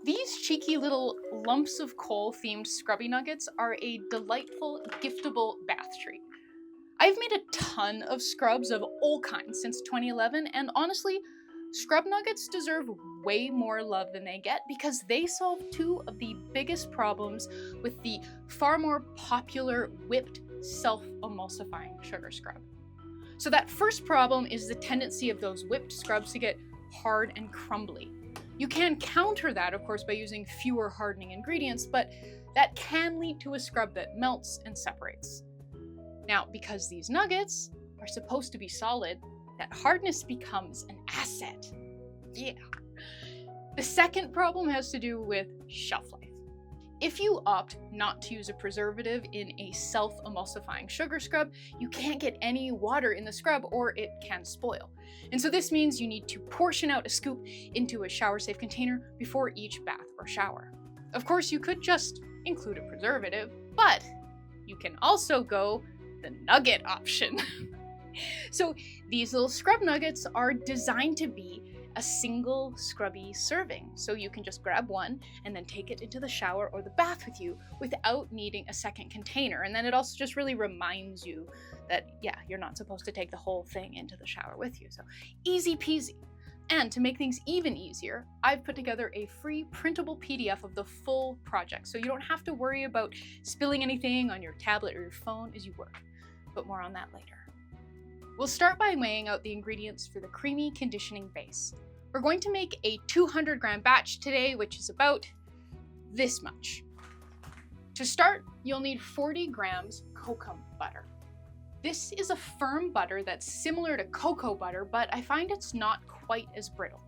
These cheeky little lumps of coal themed scrubby nuggets are a delightful, giftable bath treat. I've made a ton of scrubs of all kinds since 2011, and honestly, scrub nuggets deserve way more love than they get because they solve two of the biggest problems with the far more popular whipped self-emulsifying sugar scrub. So that first problem is the tendency of those whipped scrubs to get hard and crumbly. You can counter that, of course, by using fewer hardening ingredients, but that can lead to a scrub that melts and separates. Now, because these nuggets are supposed to be solid, that hardness becomes an asset. Yeah. The second problem has to do with shelf life. If you opt not to use a preservative in a self-emulsifying sugar scrub, you can't get any water in the scrub or it can spoil. And so this means you need to portion out a scoop into a shower-safe container before each bath or shower. Of course, you could just include a preservative, but you can also go the nugget option. So these little scrub nuggets are designed to be a single scrubby serving. So you can just grab one and then take it into the shower or the bath with you without needing a second container. And then it also just really reminds you that, yeah, you're not supposed to take the whole thing into the shower with you. So easy peasy. And to make things even easier, I've put together a free printable PDF of the full project. So you don't have to worry about spilling anything on your tablet or your phone as you work. But more on that later. We'll start by weighing out the ingredients for the creamy conditioning base. We're going to make a 200-gram batch today, which is about this much. To start, you'll need 40 grams kokum butter. This is a firm butter that's similar to cocoa butter, but I find it's not quite as brittle.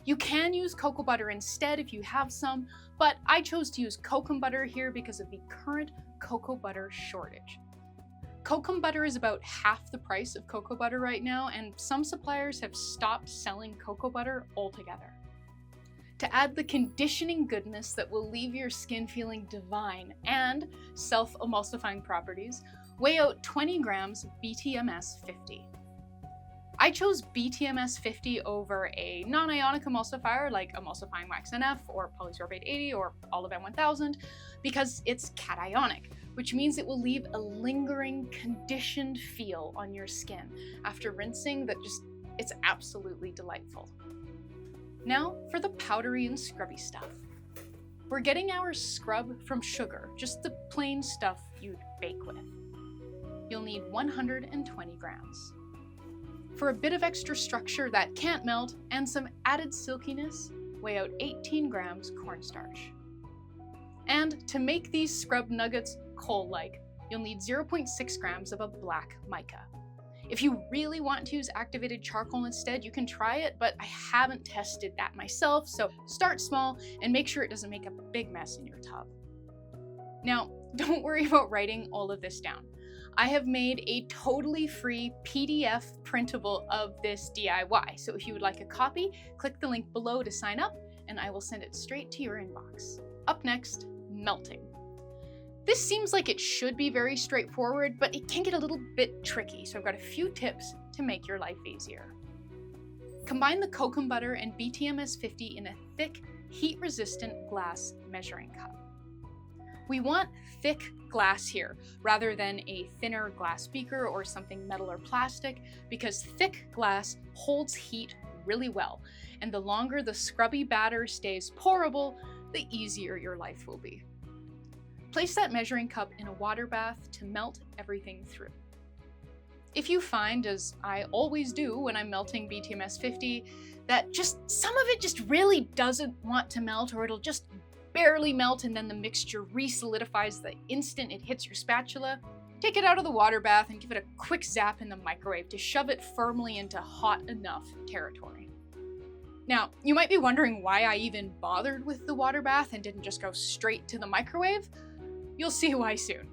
You can use cocoa butter instead if you have some, but I chose to use kokum butter here because of the current cocoa butter shortage. Kokum butter is about half the price of cocoa butter right now, and some suppliers have stopped selling cocoa butter altogether. To add the conditioning goodness that will leave your skin feeling divine and self-emulsifying properties, weigh out 20 grams BTMS 50. I chose BTMS 50 over a non-ionic emulsifier like emulsifying wax NF or polysorbate 80 or Olive 1000 because it's cationic, which means it will leave a lingering, conditioned feel on your skin after rinsing that it's absolutely delightful. Now for the powdery and scrubby stuff. We're getting our scrub from sugar, just the plain stuff you'd bake with. You'll need 120 grams. For a bit of extra structure that can't melt and some added silkiness, weigh out 18 grams cornstarch. And to make these scrub nuggets coal-like, you'll need 0.6 grams of a black mica. If you really want to use activated charcoal instead, you can try it, but I haven't tested that myself, so start small and make sure it doesn't make a big mess in your tub. Now, don't worry about writing all of this down. I have made a totally free PDF printable of this DIY, so if you would like a copy, click the link below to sign up, and I will send it straight to your inbox. Up next, melting. This seems like it should be very straightforward, but it can get a little bit tricky, so I've got a few tips to make your life easier. Combine the kokum butter and BTMS 50 in a thick, heat-resistant glass measuring cup. We want thick glass here, rather than a thinner glass beaker or something metal or plastic, because thick glass holds heat really well, and the longer the scrubby batter stays pourable, the easier your life will be. Place that measuring cup in a water bath to melt everything through. If you find, as I always do when I'm melting BTMS 50, that some of it just really doesn't want to melt, or it'll just barely melt and then the mixture re-solidifies the instant it hits your spatula, take it out of the water bath and give it a quick zap in the microwave to shove it firmly into hot enough territory. Now, you might be wondering why I even bothered with the water bath and didn't just go straight to the microwave. You'll see why soon.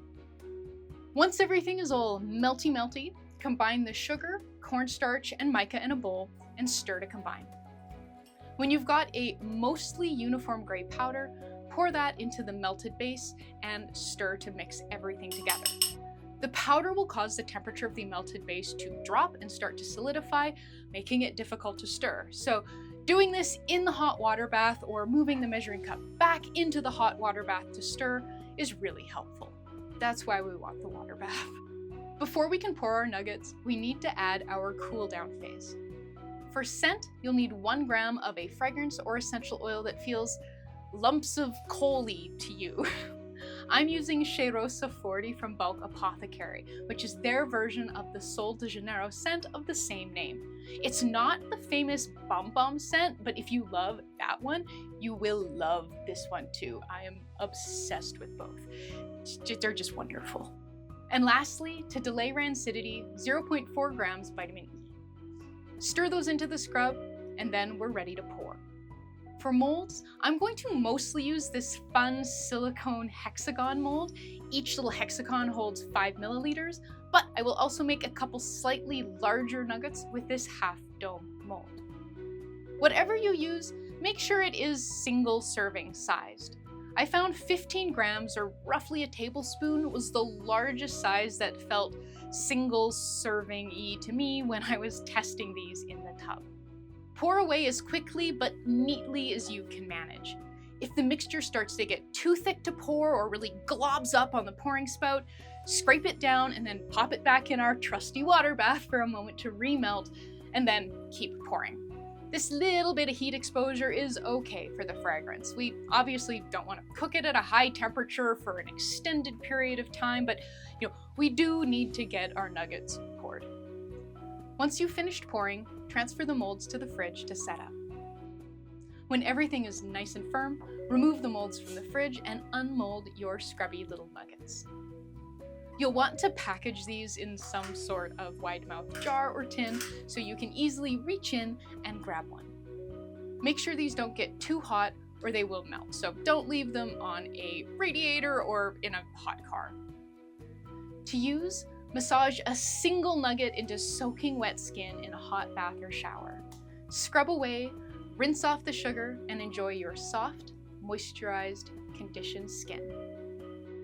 Once everything is all melty, combine the sugar, cornstarch, and mica in a bowl and stir to combine. When you've got a mostly uniform gray powder, pour that into the melted base and stir to mix everything together. The powder will cause the temperature of the melted base to drop and start to solidify, making it difficult to stir. So Doing this in the hot water bath or moving the measuring cup back into the hot water bath to stir is really helpful. That's why we want the water bath. Before we can pour our nuggets, we need to add our cool down phase. For scent, you'll need 1 gram of a fragrance or essential oil that feels lumps of coal-y to you. I'm using Cheirosa 40 from Bulk Apothecary, which is their version of the Sol de Janeiro scent of the same name. It's not the famous Bum Bum scent, but if you love that one, you will love this one too. I am obsessed with both. They're just wonderful. And lastly, to delay rancidity, 0.4 grams vitamin E. Stir those into the scrub, and then we're ready to pour. For molds, I'm going to mostly use this fun silicone hexagon mold. Each little hexagon holds 5 milliliters, but I will also make a couple slightly larger nuggets with this half dome mold. Whatever you use, make sure it is single serving sized. I found 15 grams, or roughly a tablespoon, was the largest size that felt single serving-y to me when I was testing these in the tub. Pour away as quickly but neatly as you can manage. If the mixture starts to get too thick to pour or really globs up on the pouring spout, scrape it down and then pop it back in our trusty water bath for a moment to remelt, and then keep pouring. This little bit of heat exposure is okay for the fragrance. We obviously don't want to cook it at a high temperature for an extended period of time, but we do need to get our nuggets poured. Once you've finished pouring, transfer the molds to the fridge to set up. When everything is nice and firm, remove the molds from the fridge and unmold your scrubby little nuggets. You'll want to package these in some sort of wide-mouthed jar or tin so you can easily reach in and grab one. Make sure these don't get too hot or they will melt, so don't leave them on a radiator or in a hot car. To use, massage a single nugget into soaking wet skin in a hot bath or shower. Scrub away, rinse off the sugar, and enjoy your soft, moisturized, conditioned skin.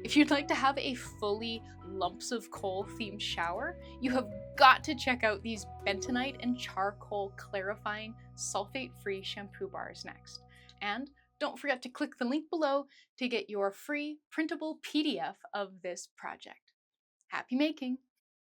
If you'd like to have a fully lumps of coal themed shower, you have got to check out these bentonite and charcoal clarifying sulfate-free shampoo bars next. And don't forget to click the link below to get your free printable PDF of this project. Happy making!